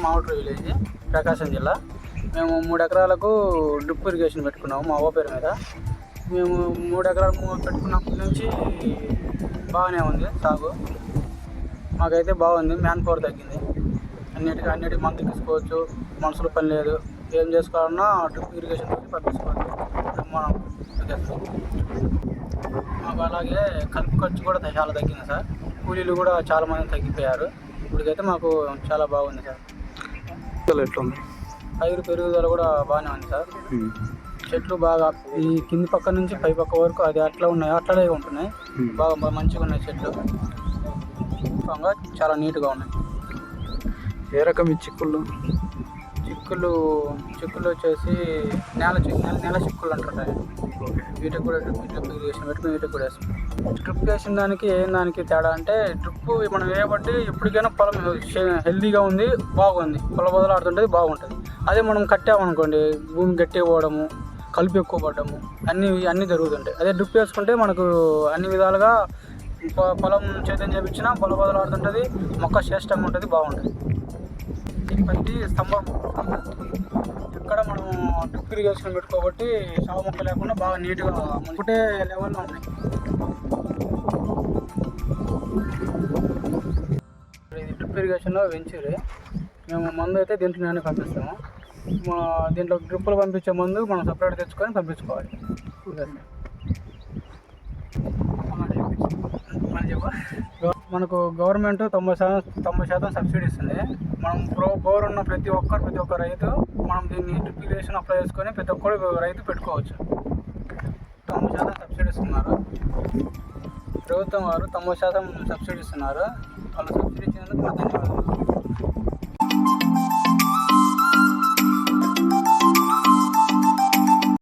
మావటూరు village, ప్రకాశం జిల్లా. మేము 3 ఎకరాలకు డ్రిప్ ఇరిగేషన్ పెట్టుకున్నాము మా అవ్వ పేరు మీద. మేము 3 ఎకరాలు పెట్టుకున్నప్పటి నుంచి బాగానే ఉంది సాగు. మాకైతే బాగుంది. మ్యాన్ పవర్ తగ్గింది. అన్నిటికీ మందు తీసుకోవచ్చు, మనుషులు పని లేదు. ఏం చేసుకోవాలన్నా డ్రిప్ ఇరిగేషన్ పంపించుకోవచ్చు మనం. మాకు అలాగే కలుపు ఖర్చు కూడా చాలా తగ్గింది సార్. కూలీలు కూడా చాలామంది తగ్గిపోయారు. ఇప్పటికైతే మాకు చాలా బాగుంది సార్. ఎట్లుంది? పైరు పెరుగుదల కూడా బాగానే ఉంది సార్. చెట్లు బాగా ఈ కింది పక్క నుంచి పై పక్క వరకు అది అట్లా ఉన్నాయి, అట్లనే ఉంటున్నాయి. బాగా మంచిగా ఉన్నాయి చెట్లు. చాలా నీట్గా ఉన్నాయి. ఏ రకం ఈ చిక్కుళ్ళు? చిక్కులు వచ్చేసి నెల చిక్కులు అంటారు. వీటికి కూడా డ్రిప్ ఇరిగేషన్ పెట్టుకుని వీటికి కూడా వేస్తాం. డ్రిప్ వేసిన దానికి తేడా అంటే డ్రిప్ మనం వేయబట్టి ఎప్పటికైనా పొలం హెల్తీగా ఉంది, బాగుంది, పొల బదులాడుతుంటుంది, బాగుంటుంది. అదే మనం కట్టామనుకోండి, భూమి గట్టిగా పోవడము, కలుపు ఎక్కువ పడ్డము అన్నీ జరుగుతుంటాయి. అదే డ్రిప్ వేసుకుంటే మనకు అన్ని విధాలుగా పొలం చేతం చేపించినా పొల బదులాడుతుంటుంది, మొక్క శ్రేష్టంగా ఉంటుంది, బాగుంటుంది. ప్రతి స్తంభం ఎక్కడ మనం డ్రిప్ ఇరిగేషన్ పెట్టుకోబట్టి సాగు మొక్క లేకుండా బాగా నీట్గా ఒకటే లెవెల్లో ఉన్నాయి. ఇది డ్రిప్ ఇరిగేషన్లో వెంచూరి. మేము మందు అయితే దీంట్లోనే పంపిస్తాము. దీంట్లో డ్రిప్పులు పంపించే మందు మనం సపరేట్ తెచ్చుకొని పంపించుకోవాలి. మనకు గవర్నమెంట్ 90% సబ్సిడీ ఇస్తుంది. మనం బోర్ ఉన్న ప్రతి ఒక్క రైతు మనం దీన్ని డ్రిప్ ఇరిగేషన్ అప్లై చేసుకొని ప్రతి ఒక్కరు రైతు పెట్టుకోవచ్చు. 90% సబ్సిడీ ఇస్తున్నారు ప్రభుత్వం వారు. 90% సబ్సిడీ ఇస్తున్నారు. వాళ్ళు సబ్సిడీ ఇచ్చినందుకు ధన్యవాదాలు.